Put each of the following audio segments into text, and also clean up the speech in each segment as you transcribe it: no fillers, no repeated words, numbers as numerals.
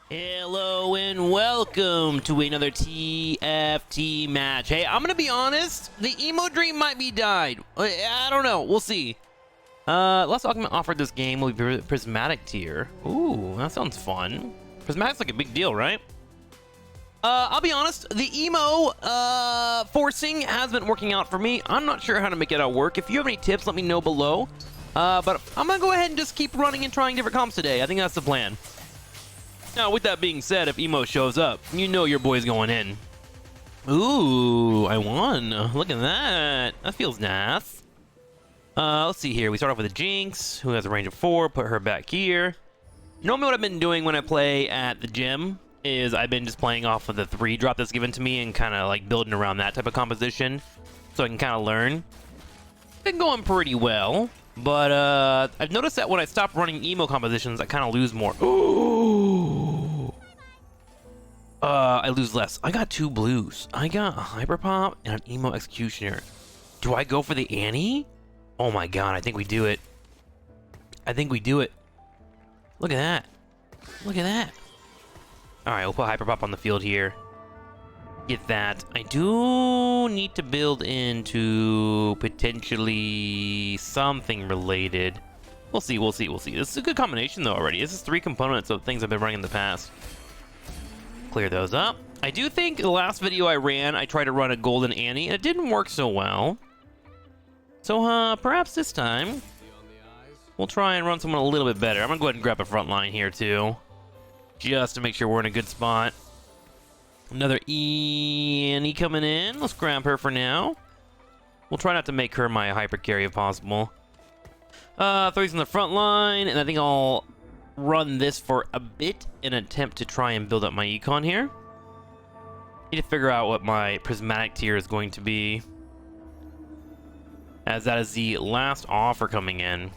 Hello and welcome to another TFT match. Hey, I'm gonna be honest, the emo dream might be died. I don't know, we'll see. Last augment offered this game will be prismatic tier. Ooh, that sounds fun. Prismatic's like a big deal, right? I'll be honest, the emo forcing has been working out for me. I'm not sure how to make it all work. If you have any tips, let me know below. But I'm gonna go ahead and just keep running and trying different comps today. I think that's the plan. Now, with that being said, if emo shows up, you know your boy's going in. Ooh, I won. Look at that. That feels nice. Let's see here. We start off with a Jinx, who has a range of 4. Put her back here. Normally what I've been doing when I play at the gym is I've been just playing off of the 3 drop that's given to me and kind of like building around that type of composition so I can kind of learn. Been going pretty well. But I've noticed that when I stop running emo compositions, I kind of lose more. Ooh. I lose less. I got 2 blues. I got a Hyper Pop and an emo executioner. Do I go for the Annie? Oh my god, I think we do it. I think we do it. Look at that. Look at that. Alright, we'll put Hyper Pop on the field here. Get that. I do need to build into potentially something related. We'll see, we'll see, we'll see. This is a good combination though already. This is 3 components of things I've been running in the past. Clear those up. I do think the last video I ran, I tried to run a Golden Annie, and it didn't work so well. So perhaps this time, we'll try and run someone a little bit better. I'm gonna go ahead and grab a front line here too, just to make sure we're in a good spot. Another Annie coming in. Let's grab her for now. We'll try not to make her my hyper carry if possible. 3's on the front line, and I think I'll run this for a bit in an attempt to try and build up my econ here. Need to figure out what my prismatic tier is going to be, as that is the last offer coming in.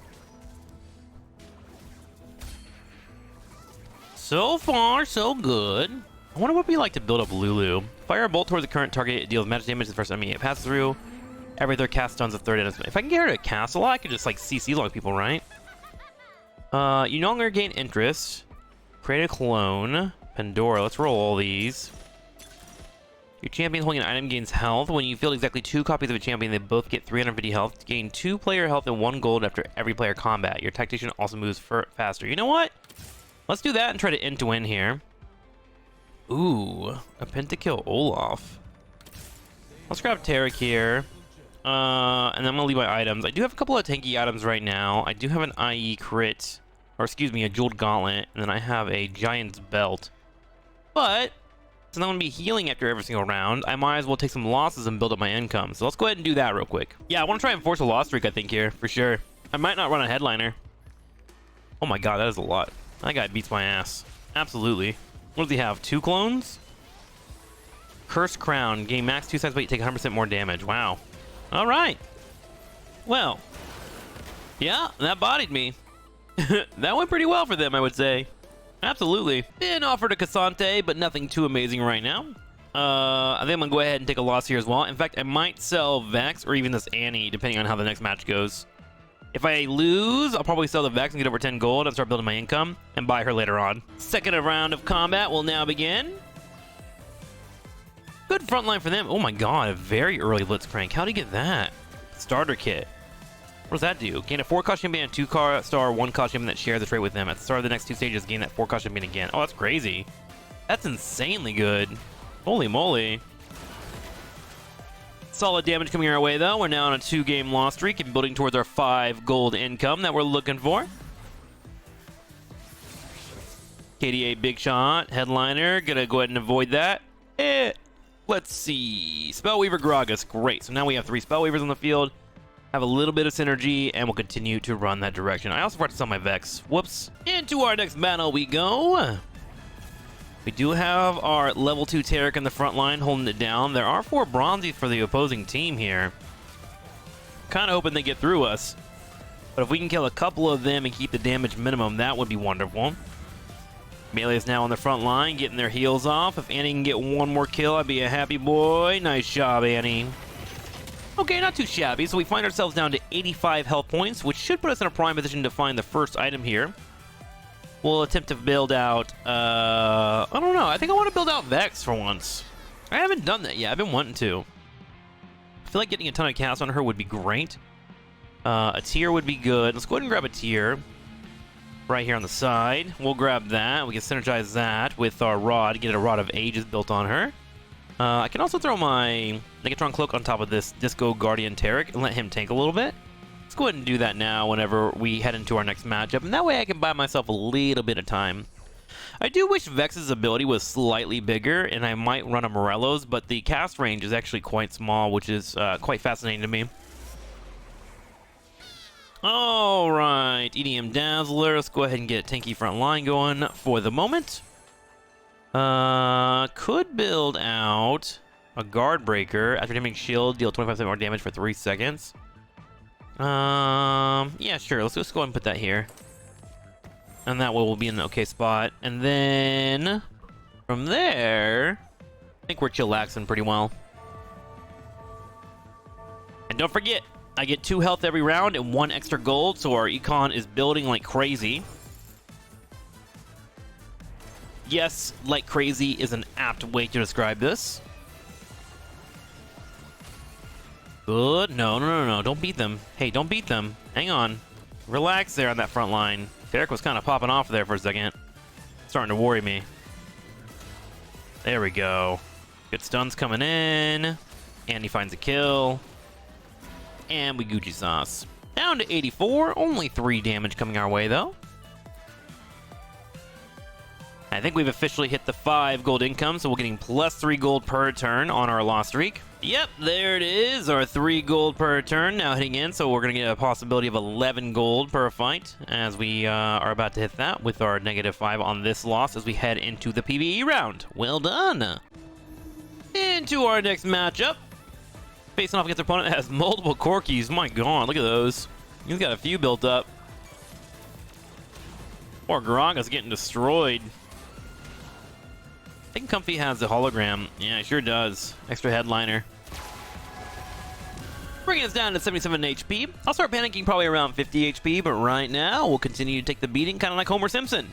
So far, so good. I wonder what it'd be like to build up Lulu. Fire a bolt towards the current target. It deals magic damage to the first enemy it passes through. Every third cast stuns a third enemy. If I can get her to cast a lot, I can just like CC log people, right? You no longer gain interest. Create a clone. Pandora. Let's roll all these. Your champion holding an item gains health. When you field exactly 2 copies of a champion, they both get 350 health. Gain 2 player health and 1 gold after every player combat. Your tactician also moves faster. You know what? Let's do that and try to end to win here. Ooh, a pentakill Olaf. Let's grab Tarek here. And then I'm gonna leave my items. I do have a couple of tanky items right now. I do have an IE crit, or excuse me, a jeweled gauntlet, and then I have a giant's belt. But since I'm gonna be healing after every single round, I might as well take some losses and build up my income. So let's go ahead and do that real quick. Yeah, I want to try and force a loss streak, I think, here for sure. I might not run a headliner. Oh my god, that is a lot. That guy beats my ass. Absolutely. What does he have? 2 clones? Cursed Crown. Gain max 2 sides, but you take 100% more damage. Wow. All right. Well, yeah, that bodied me. That went pretty well for them, I would say. Absolutely. Been offered a Cassante, but nothing too amazing right now. I think I'm going to go ahead and take a loss here as well. In fact, I might sell Vex or even this Annie, depending on how the next match goes. If I lose, I'll probably sell the Vex and get over 10 gold and start building my income and buy her later on. Second round of combat will now begin. Good front line for them. Oh my god, a very early Blitzcrank. How'd he get that? Starter kit. What does that do? Gain a 4-cost champion and 2-star 1-cost champion that share the trait with them. At the start of the next 2 stages, gain that 4-cost champion again. Oh, that's crazy. That's insanely good. Holy moly. Solid damage coming our way, though. We're now on a 2-game loss streak and building towards our 5 gold income that we're looking for. KDA big shot. Headliner. Gonna go ahead and avoid that. Let's see. Spellweaver Gragas. Great. So now we have 3 Spellweavers on the field. Have a little bit of synergy, and we'll continue to run that direction. I also forgot to sell my Vex. Whoops. Into our next battle we go. We do have our level 2 Tarek in the front line holding it down. There are 4 bronzies for the opposing team here. Kind of hoping they get through us. But if we can kill a couple of them and keep the damage minimum, that would be wonderful. Melee is now on the front line, getting their heals off. If Annie can get 1 more kill, I'd be a happy boy. Nice job, Annie. Okay, not too shabby. So we find ourselves down to 85 health points, which should put us in a prime position to find the first item here. we'll attempt to build out, I don't know. I think I want to build out Vex for once. I haven't done that yet. I've been wanting to. I feel like getting a ton of cast on her would be great. A tier would be good. Let's go ahead and grab a tier right here on the side. We'll grab that. We can synergize that with our rod, get a Rod of Ages built on her. I can also throw my Negatron Cloak on top of this Disco Guardian Taric and let him tank a little bit. Let's go ahead and do that now whenever we head into our next matchup, and that way I can buy myself a little bit of time. I do wish Vex's ability was slightly bigger, and I might run a Morello's, but the cast range is actually quite small, which is quite fascinating to me. Alright, EDM Dazzler. Let's go ahead and get a tanky front line going for the moment. Could build out a Guard Breaker. After damaging shield, deal 25% more damage for 3 seconds. Yeah, sure. Let's just go ahead and put that here. And that way we'll be in an okay spot. And then from there, I think we're chillaxing pretty well. And don't forget, I get 2 health every round and 1 extra gold, so our econ is building like crazy. Yes, like crazy is an apt way to describe this. Good. No. Don't beat them. Hey, don't beat them. Hang on. Relax there on that front line. Derek was kind of popping off there for a second. Starting to worry me. There we go. Good stuns coming in. And he finds a kill. And we Gucci sauce. Down to 84. Only 3 damage coming our way, though. I think we've officially hit the 5 gold income, so we're getting plus 3 gold per turn on our loss streak. Yep, there it is, our 3 gold per turn now hitting in, so we're going to get a possibility of 11 gold per fight as we are about to hit that with our -5 on this loss as we head into the PvE round. Well done! Into our next matchup. Facing off against an opponent that has multiple Corkis. My god, look at those. He's got a few built up. Poor Garaga's getting destroyed. I think Comfy has the hologram. Yeah, it sure does. Extra headliner. Bringing us down to 77 HP. I'll start panicking probably around 50 HP, but right now we'll continue to take the beating, kind of like Homer Simpson.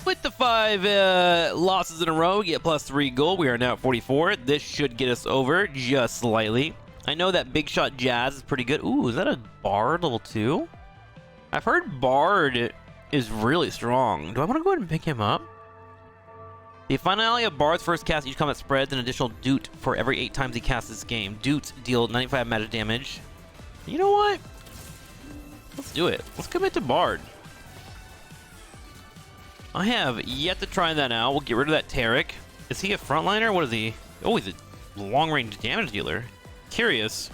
With the 5 losses in a row, we get plus 3 gold. We are now at 44. This should get us over just slightly. I know that Big Shot Jazz is pretty good. Ooh, is that a Bard level 2? I've heard Bard is really strong. Do I want to go ahead and pick him up? The finale of Bard's first cast, each combat spreads an additional Doot for every 8 times he casts this game. Doots deal 95 magic damage. You know what? Let's do it. Let's commit to Bard. I have yet to try that out. We'll get rid of that Taric. Is he a frontliner? What is he? Oh, he's a long-range damage dealer. Curious.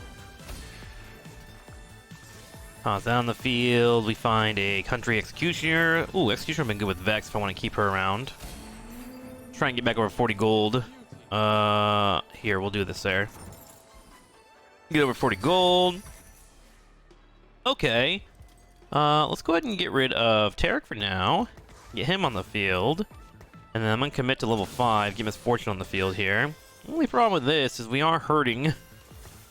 Down the field, we find a Country Executioner. Ooh, Executioner would been good with Vex if I want to keep her around. Try and get back over 40 gold. Here, we'll do this there. Get over 40 gold. Okay. Let's go ahead and get rid of Taric for now. Get him on the field. And then I'm going to commit to level 5. Get Misfortune on the field here. The only problem with this is we are hurting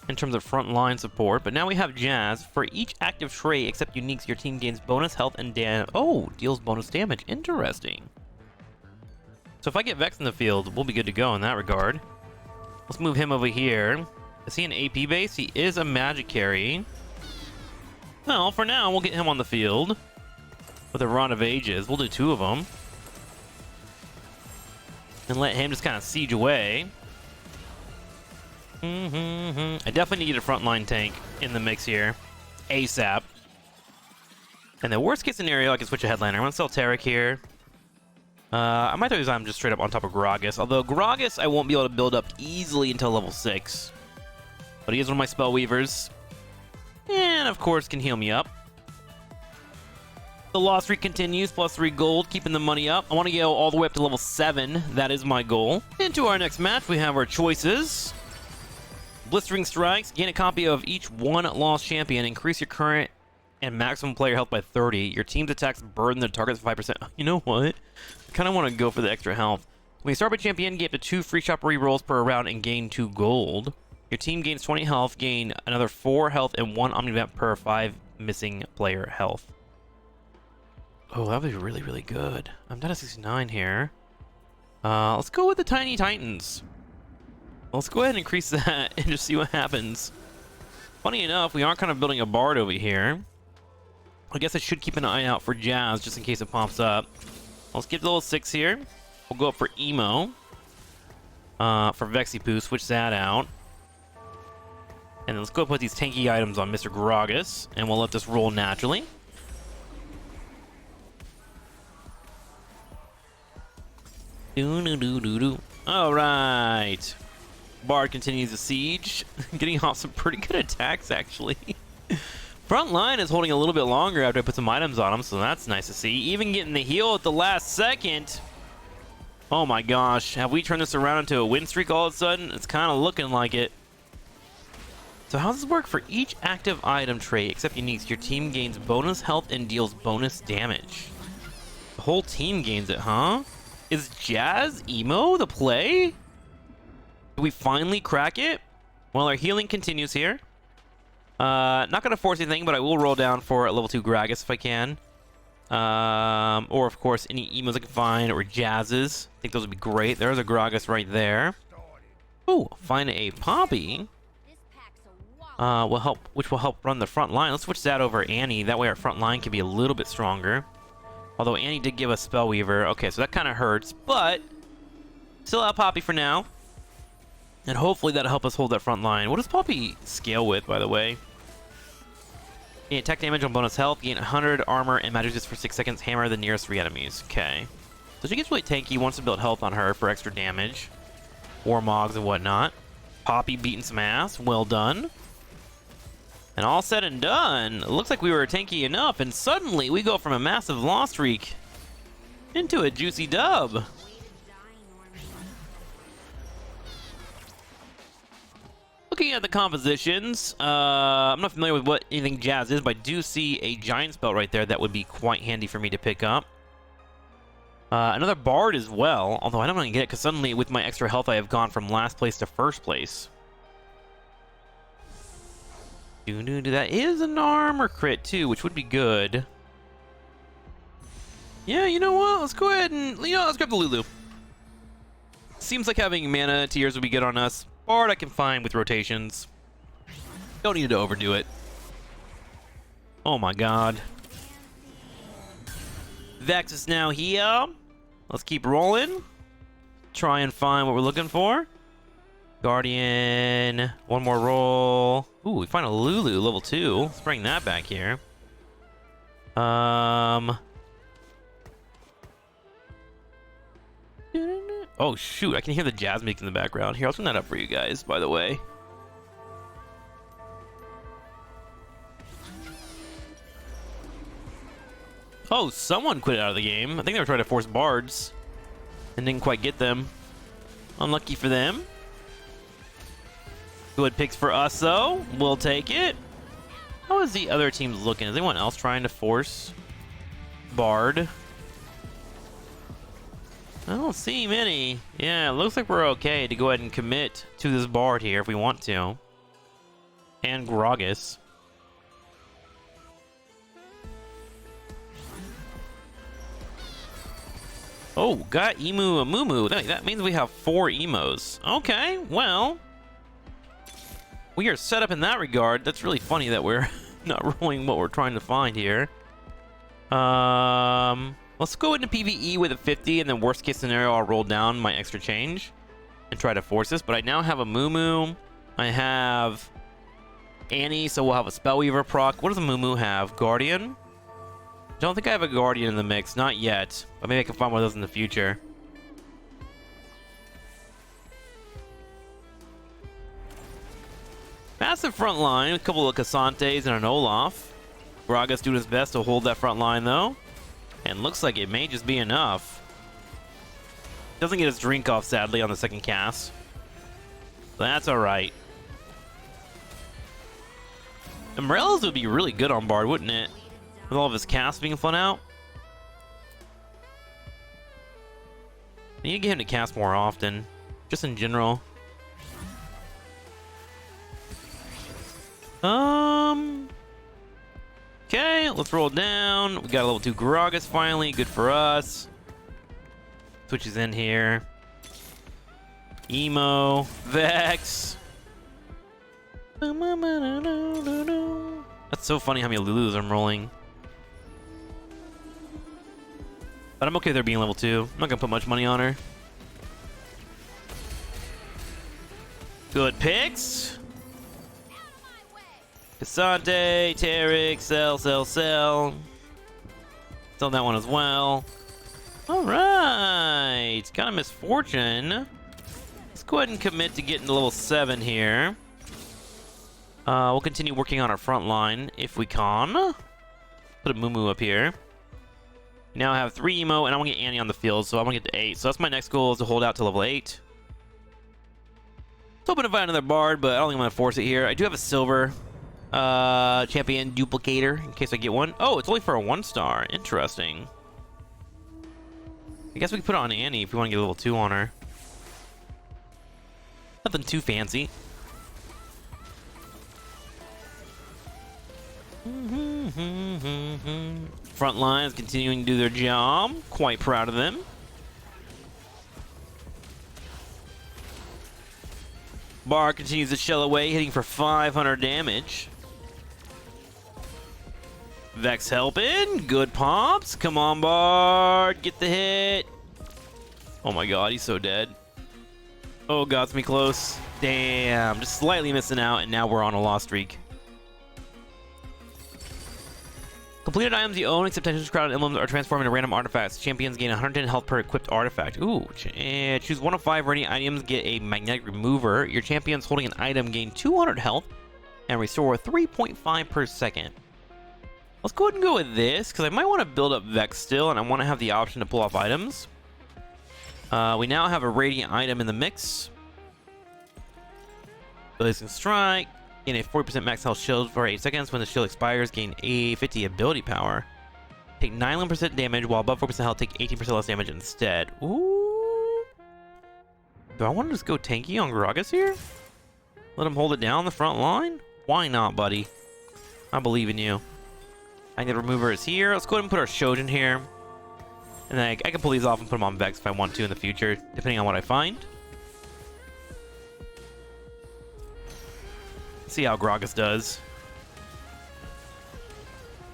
in terms of front line support, but now we have Jazz. For each active trait except uniques, your team gains bonus health and deals bonus damage. Interesting. So if I get Vex in the field, we'll be good to go in that regard. Let's move him over here. Is he an AP base? He is a magic carry. Well, for now, we'll get him on the field with a Rod of Ages. We'll do 2 of them. And let him just kind of siege away. I definitely need a frontline tank in the mix here. ASAP. And the worst case scenario, I can switch a headliner. I'm going to sell Taric here. I might throw I'm just straight up on top of Gragas. Although Gragas, I won't be able to build up easily until level 6. But he is one of my spell weavers. And of course can heal me up. The loss streak continues, plus 3 gold, keeping the money up. I want to go all the way up to level 7. That is my goal. Into our next match, we have our choices. Blistering Strikes. Gain a copy of each 1 lost champion. Increase your current and maximum player health by 30. Your team's attacks burden the targets 5%. You know what? I kind of want to go for the extra health. When you start by champion, get up to 2 free shop rerolls per round and gain 2 gold. Your team gains 20 health, gain another 4 health and 1 omni-event per 5 missing player health. Oh, that would be really, really good. I'm down to 69 here. Let's go with the Tiny Titans. Let's go ahead and increase that and just see what happens. Funny enough, we are kind of building a Bard over here. I guess I should keep an eye out for Jazz just in case it pops up. Let's get to level 6 here. We'll go up for Emo. For Vexipoo, switch that out. And then let's go put these tanky items on Mr. Gragas, and we'll let this roll naturally. All right. Bard continues the siege, getting off some pretty good attacks, actually. Front line is holding a little bit longer after I put some items on him, so that's nice to see. Even getting the heal at the last second. Oh my gosh, have we turned this around into a win streak all of a sudden? It's kind of looking like it. So how does this work? For each active item trait, except uniques, your team gains bonus health and deals bonus damage. The whole team gains it, huh? Is Jazz Emo the play? Do we finally crack it? Well, our healing continues here. Not going to force anything, but I will roll down for a level 2 Gragas if I can. Or, of course, any Emos I can find, or Jazzes. I think those would be great. There's a Gragas right there. Ooh, find a Poppy. Which will help run the front line. Let's switch that over Annie. That way our front line can be a little bit stronger. Although Annie did give us Spellweaver. Okay, so that kind of hurts, but still have Poppy for now. And hopefully that'll help us hold that front line. What does Poppy scale with, by the way? Gain attack damage on bonus health. Gain 100 armor and magic resist for 6 seconds. Hammer the nearest 3 enemies. Okay. So she gets really tanky. Wants to build health on her for extra damage. Warmogs and whatnot. Poppy beating some ass. Well done. And all said and done, it looks like we were tanky enough, and suddenly we go from a massive loss streak into a juicy dub. Looking at the compositions, I'm not familiar with what anything Jazz is, but I do see a giant spell right there that would be quite handy for me to pick up. Another Bard as well, although I don't want to get it because suddenly with my extra health I have gone from last place to first place. That is an armor crit too, which would be good. Yeah, you know what? Let's go ahead and, let's grab the Lulu. Seems like having mana tiers would be good on us. Bard I can find with rotations. Don't need to overdo it. Oh my god. Vex is now here. Let's keep rolling. Try and find what we're looking for. Guardian, one more roll. Ooh, we find a Lulu, level 2. Let's bring that back here. Oh, shoot, I can hear the jazz music in the background. Here, I'll turn that up for you guys, by the way. Oh, someone quit out of the game. I think they were trying to force bards and didn't quite get them. Unlucky for them. Good picks for us, though. We'll take it. How is the other teams looking? Is anyone else trying to force Bard? I don't see many. Yeah, it looks like we're okay to go ahead and commit to this Bard here if we want to. And Gragas. Oh, got Emu and Mumu. That means we have 4 Emos. Okay, well, we are set up in that regard. That's really funny that we're not rolling what we're trying to find here. Let's go into PvE with a 50, and then worst case scenario, I'll roll down my extra change and try to force this. But I now have a Mumu. I have Annie, so we'll have a Spellweaver proc. What does a Mumu have? Guardian? Don't think I have a Guardian in the mix. Not yet. But maybe I can find one of those in the future. Massive front line, a couple of Cassantes and an Olaf. Gragas doing his best to hold that front line, though. And looks like it may just be enough. Doesn't get his drink off, sadly, on the second cast. That's alright. Umbrellas would be really good on Bard, wouldn't it? With all of his casts being fun out. I need to get him to cast more often. Just in general. Okay, let's roll down. We got a level 2 Gragas finally. Good for us. Switch is in here. Emo. Vex. That's so funny how many Lulus I'm rolling. But I'm okay with her being level 2. I'm not gonna put much money on her. Good picks. Cassante, Tarek, sell. Sell that one as well. Alright. Kind of misfortune. Let's go ahead and commit to getting to level 7 here. We'll continue working on our front line if we can. Put a Moo up here. We now have 3 Emo, and I want to get Annie on the field, so I want to get to 8. So that's my next goal, is to hold out to level 8. Hoping to find another Bard, but I don't think I'm going to force it here. I do have a silver champion duplicator in case I get one. Oh, it's only for a 1-star. Interesting. I guess we can put it on Annie if we want to get a level 2 on her. Nothing too fancy. Front lines continuing to do their job. Quite proud of them. Bar continues to shell away, hitting for 500 damage. Vex helping. Good pops. Come on, Bard. Get the hit. Oh my god, he's so dead. Oh god, it's me close. Damn, just slightly missing out, and now we're on a loss streak. Completed items you own, except tensions, crowded emblems, are transformed into random artifacts. Champions gain 110 health per equipped artifact. Ooh, choose 1 of 5 ready items, get a magnetic remover. Your champions holding an item gain 200 health and restore 3.5 per second. Let's go ahead and go with this, because I might want to build up Vex still, and I want to have the option to pull off items. We now have a radiant item in the mix. Blazing Strike. Gain a 40% max health shield for 8 seconds. When the shield expires, gain a 50 ability power. Take 9% damage, while above 4% health, take 18% less damage instead. Ooh. Do I want to just go tanky on Gragas here? Let him hold it down the front line? Why not, buddy? I believe in you. I think the remover is here. Let's go ahead and put our Shojin here. And then I can pull these off and put them on Vex if I want to in the future, depending on what I find. See how Gragas does.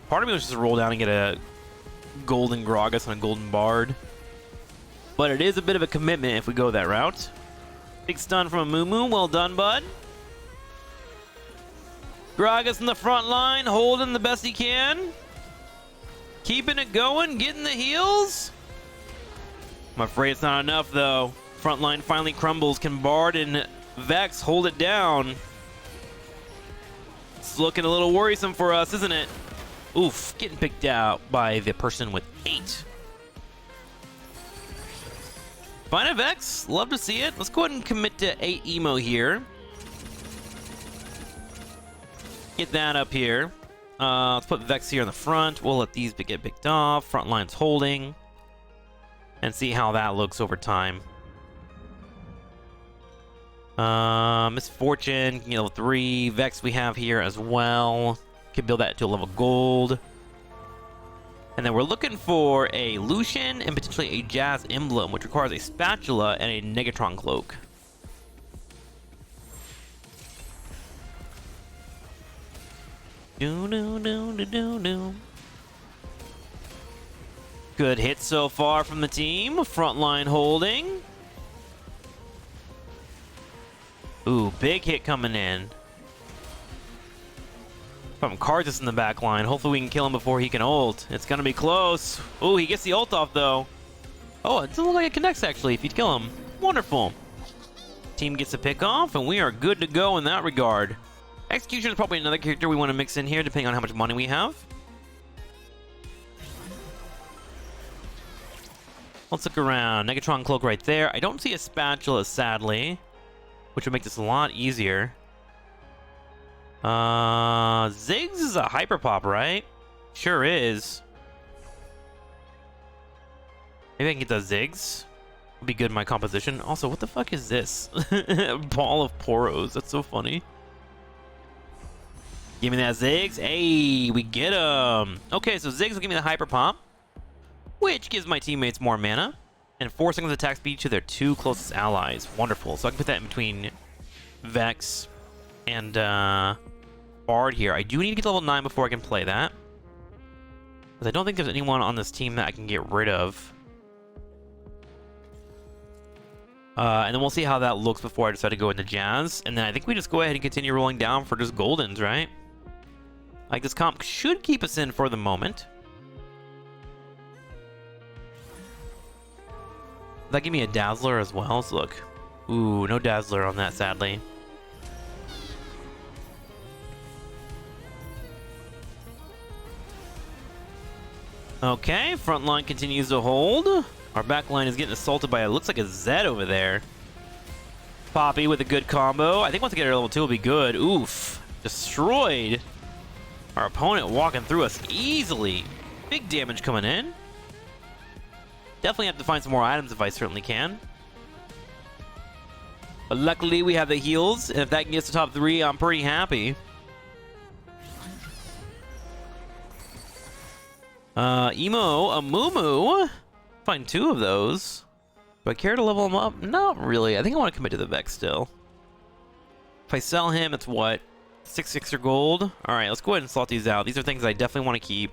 Part of me was just to roll down and get a golden Gragas and a golden Bard. But it is a bit of a commitment if we go that route. Big stun from a Moo. Well done, bud. Gragas in the front line, holding the best he can. Keeping it going, getting the heals. I'm afraid it's not enough, though. Front line finally crumbles. Can Bard and Vex hold it down? It's looking a little worrisome for us, isn't it? Oof, getting picked out by the person with 8. Fine at Vex, love to see it. Let's go ahead and commit to 8 Emo here. Get that up here. Let's put Vex here in the front. We'll let these get picked off. Front line's holding. And see how that looks over time. Misfortune, level 3. Vex we have here as well. Can build that to a level gold. And then we're looking for a Lucian and potentially a Jazz Emblem, which requires a Spatula and a Negatron Cloak. Good hit so far from the team. Frontline holding. Ooh, big hit coming in. From Cardus in the back line. Hopefully we can kill him before he can ult. It's gonna be close. Ooh, he gets the ult off though. Oh, it doesn't look like it connects actually if you kill him. Wonderful. Team gets a pick off and we are good to go in that regard. Execution is probably another character we want to mix in here depending on how much money we have. Let's look around. Negatron Cloak right there. I don't see a Spatula, sadly, which would make this a lot easier. Ziggs is a Hyper Pop, right? Sure is. Maybe I can get the Ziggs. Would be good in my composition. Also, what the fuck is this? Ball of Poros. That's so funny. Give me that Ziggs. Hey, we get him. Okay, so Ziggs will give me the Hyper Pop, which gives my teammates more mana. And 4 seconds attack speed to their 2 closest allies. Wonderful. So I can put that in between Vex and Bard here. I do need to get to level 9 before I can play that, because I don't think there's anyone on this team that I can get rid of. And then we'll see how that looks before I decide to go into Jazz. And then I think we just go ahead and continue rolling down for just Goldens, right? Like, this comp should keep us in for the moment. That give me a Dazzler as well. So look, ooh, no Dazzler on that, sadly. Okay, front line continues to hold. Our back line is getting assaulted by, it looks like a Zed over there. Poppy with a good combo. I think once we get her level 2 will be good. Oof, destroyed. Our opponent walking through us easily. Big damage coming in. Definitely have to find some more items if I certainly can. But luckily we have the heals, and if that can get us to top 3, I'm pretty happy. Emo, a Moo. Find 2 of those. Do I care to level him up? Not really. I think I want to commit to the Vex still. If I sell him, it's what? 6 extra gold? Alright, let's go ahead and slot these out. These are things I definitely want to keep.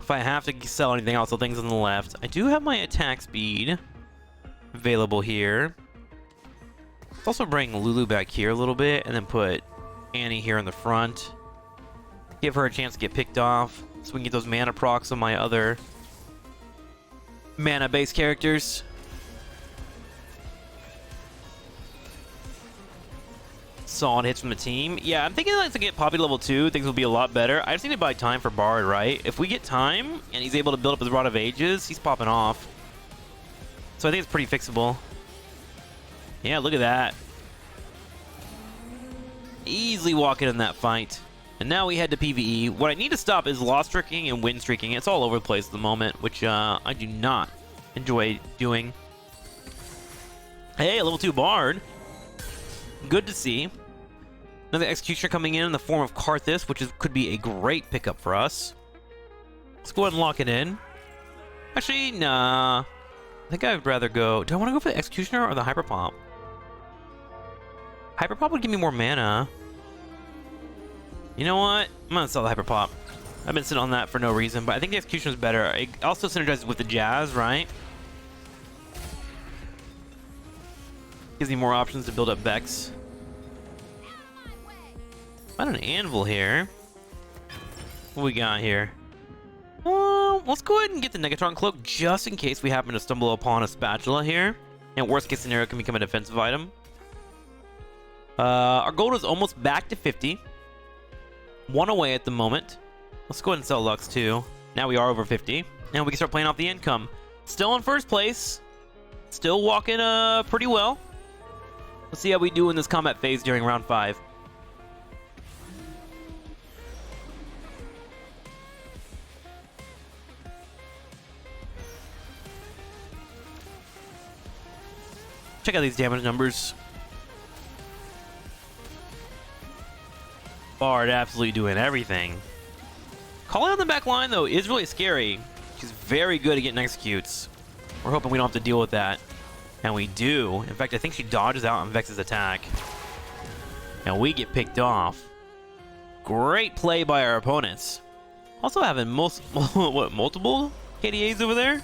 If I have to sell anything else, the things on the left. I do have my attack speed available here. Let's also bring Lulu back here a little bit, and then put Annie here in the front. Give her a chance to get picked off, so we can get those mana procs on my other mana-based characters. Solid hits from the team. Yeah, I'm thinking like to get Poppy level 2, things will be a lot better. I just need to buy time for Bard, right? If we get time, and he's able to build up his Rod of Ages, he's popping off. So I think it's pretty fixable. Yeah, look at that. Easily walking in that fight. And now we head to PvE. What I need to stop is loss streaking and win streaking. It's all over the place at the moment, which I do not enjoy doing. Hey, level 2 Bard. Good to see. Another Executioner coming in the form of Karthus, which could be a great pickup for us. Let's go ahead and lock it in. Actually, nah. I think I'd rather go... Do I want to go for the Executioner or the Hyper Pop? Hyper Pop would give me more mana. You know what? I'm gonna sell the Hyper Pop. I've been sitting on that for no reason, but I think the Executioner is better. It also synergizes with the Jazz, right? Gives me more options to build up Vex. Find an Anvil here. What we got here? Let's go ahead and get the Negatron Cloak just in case we happen to stumble upon a Spatula here. And worst case scenario, it can become a defensive item. Our gold is almost back to 50. 1 away at the moment. Let's go ahead and sell Lux too. Now we are over 50. Now we can start playing off the income. Still in first place. Still walking pretty well. Let's see how we do in this combat phase during round 5. Check out these damage numbers. Bard absolutely doing everything. Calling on the back line, though, is really scary. She's very good at getting executes. We're hoping we don't have to deal with that. And we do. In fact, I think she dodges out on Vex's attack. And we get picked off. Great play by our opponents. Also having multiple KDAs over there?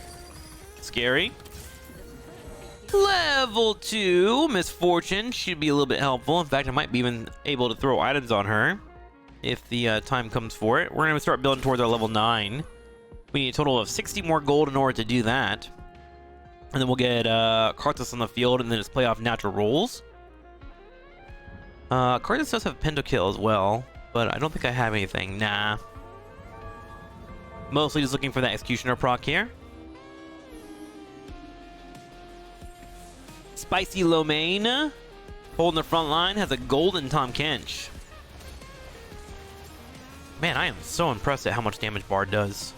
Scary. Level 2, Misfortune should be a little bit helpful. In fact, I might be even able to throw items on her if the time comes for it. We're going to start building towards our level 9. We need a total of 60 more gold in order to do that. And then we'll get Karthus on the field and then just play off natural rolls. Karthus does have Pentokill as well, but I don't think I have anything. Nah. Mostly just looking for that Executioner proc here. Spicy Lomain, holding the front line, has a golden Tom Kench. Man, I am so impressed at how much damage Bard does.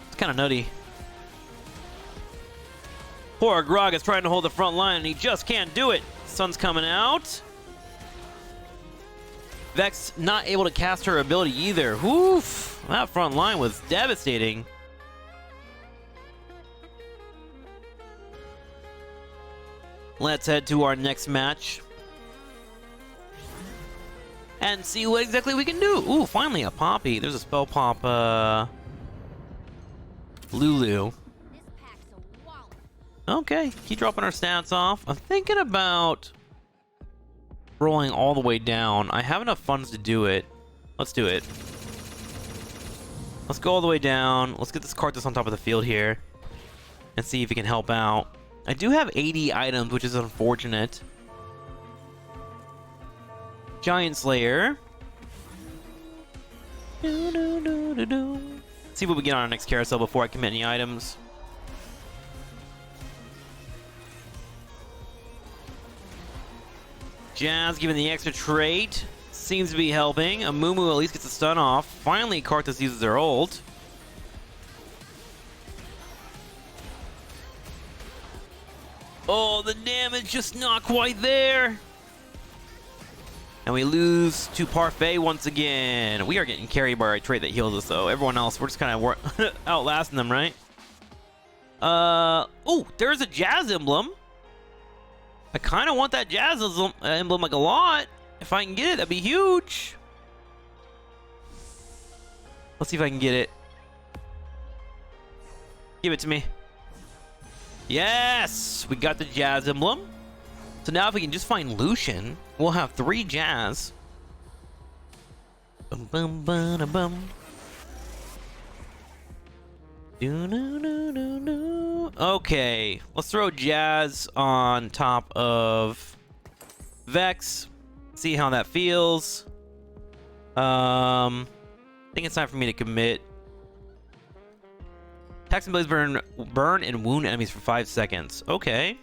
It's kind of nutty. Poor Grog is trying to hold the front line and he just can't do it. Sun's coming out. Vex not able to cast her ability either. Oof, that front line was devastating. Let's head to our next match and see what exactly we can do. Ooh, finally a Poppy. There's a spell pop, Lulu. Okay, keep dropping our stats off. I'm thinking about rolling all the way down. I have enough funds to do it. Let's do it. Let's go all the way down. Let's get this card that's on top of the field here and see if it can help out. I do have 80 items, which is unfortunate. Giant Slayer. See what we get on our next carousel before I commit any items. Jazz giving the extra trait. Seems to be helping. A Moo at least gets a stun off. Finally, Karthus uses their ult. Oh, the damage just not quite there. And we lose to Parfait once again. We are getting carried by our trait that heals us, though. Everyone else, we're just kind of outlasting them, right? Oh, there's a Jazz emblem. I kind of want that Jazz emblem like a lot. If I can get it, that'd be huge. Let's see if I can get it. Give it to me. Yes! We got the Jazz emblem. So now if we can just find Lucian, we'll have 3 Jazz. Bum, bum, bum, bum. Okay, let's throw Jazz on top of Vex. See how that feels. I think it's time for me to commit. Attacks and blades burn and wound enemies for 5 seconds. Okay.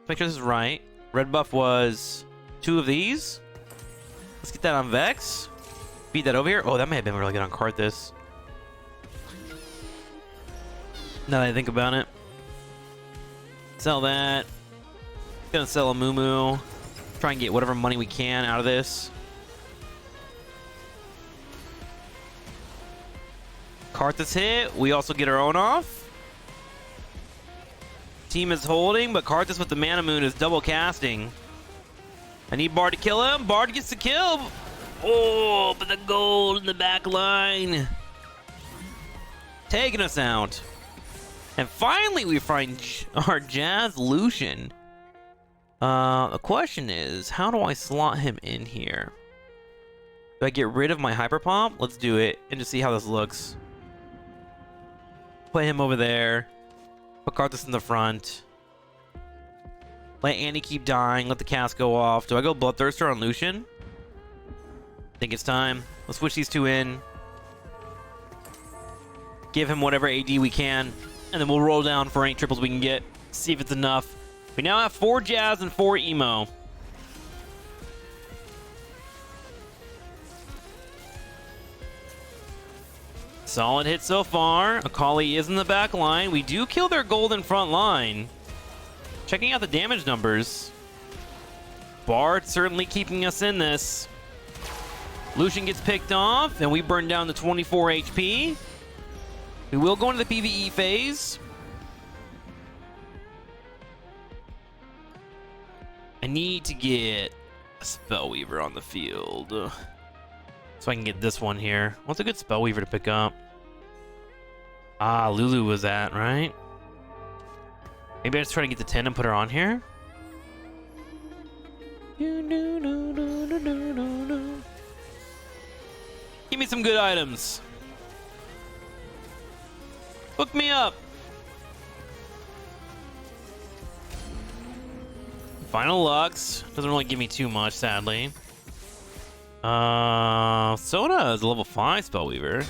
Make sure this is right. Red buff was 2 of these. Let's get that on Vex. Feed that over here. Oh, that may have been really good on Karthus. Now that I think about it. Sell that. Gonna sell a Moo. Try and get whatever money we can out of this. Karthus hit. We also get our own off. Team is holding, but Karthus with the Mana Moon is double casting. I need Bard to kill him. Bard gets the kill. Oh, but the gold in the back line. Taking us out. And finally we find our Jazz Lucian. The question is, how do I slot him in here? Do I get rid of my Hyper Pump? Let's do it and just see how this looks. Put him over there. Put Karthus in the front. Let Annie keep dying. Let the cast go off. Do I go Bloodthirster on Lucian? I think it's time. Let's switch these 2 in. Give him whatever AD we can. And then we'll roll down for any triples we can get. See if it's enough. We now have 4 Jazz and 4 Emo. Solid hit so far. Akali is in the back line. We do kill their golden front line. Checking out the damage numbers. Bard certainly keeping us in this. Lucian gets picked off, and we burn down to 24 HP. We will go into the PvE phase. I need to get a Spellweaver on the field. So I can get this one here. What's a good Spellweaver to pick up? Ah, Lulu was that, right? Maybe I just try to get the 10 and put her on here? Give me some good items. Hook me up. Final Lux. Doesn't really give me too much, sadly. Soda is a level 5 Spellweaver.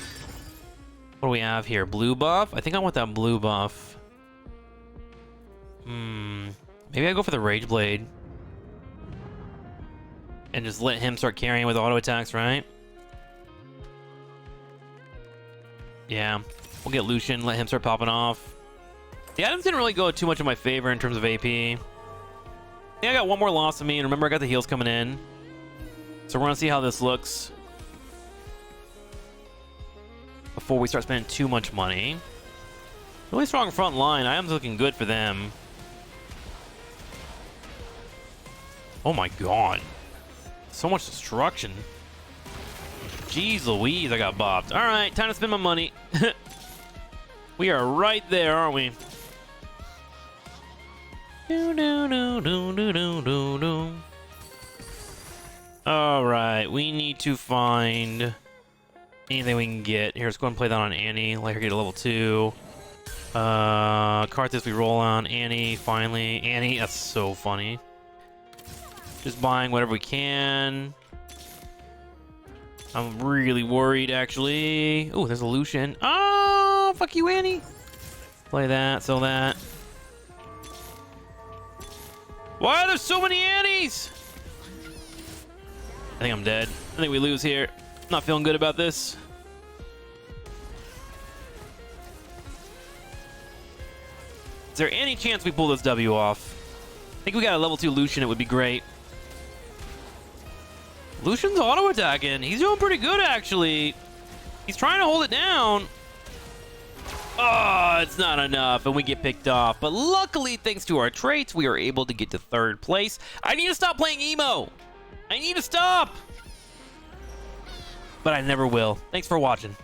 What do we have here? Blue buff? I think I want that blue buff. Maybe I go for the Rage Blade. And just let him start carrying with auto attacks, right? Yeah. We'll get Lucian, let him start popping off. The items didn't really go too much in my favor in terms of AP. I think I got one more loss of me, and remember I got the heals coming in. So we're gonna see how this looks before we start spending too much money. Really strong front line. Iam's looking good for them. Oh my god. So much destruction. Jeez Louise, I got bopped. Alright, time to spend my money. We are right there, aren't we? Alright, we need to find anything we can get. Here, let's go and play that on Annie. Let her get a level 2. Karthus we roll on. Annie, finally. Annie, that's so funny. Just buying whatever we can. I'm really worried, actually. Oh, there's a Lucian. Oh, fuck you, Annie. Play that, sell that. Why are there so many Annies? I think I'm dead. I think we lose here. Not feeling good about this. Is there any chance we pull this W off? I think we got a level 2 Lucian. It would be great. Lucian's auto-attacking. He's doing pretty good, actually. He's trying to hold it down. Oh, it's not enough, and we get picked off. But luckily, thanks to our traits, we are able to get to 3rd place. I need to stop playing emo. I need to stop. But I never will. Thanks for watching.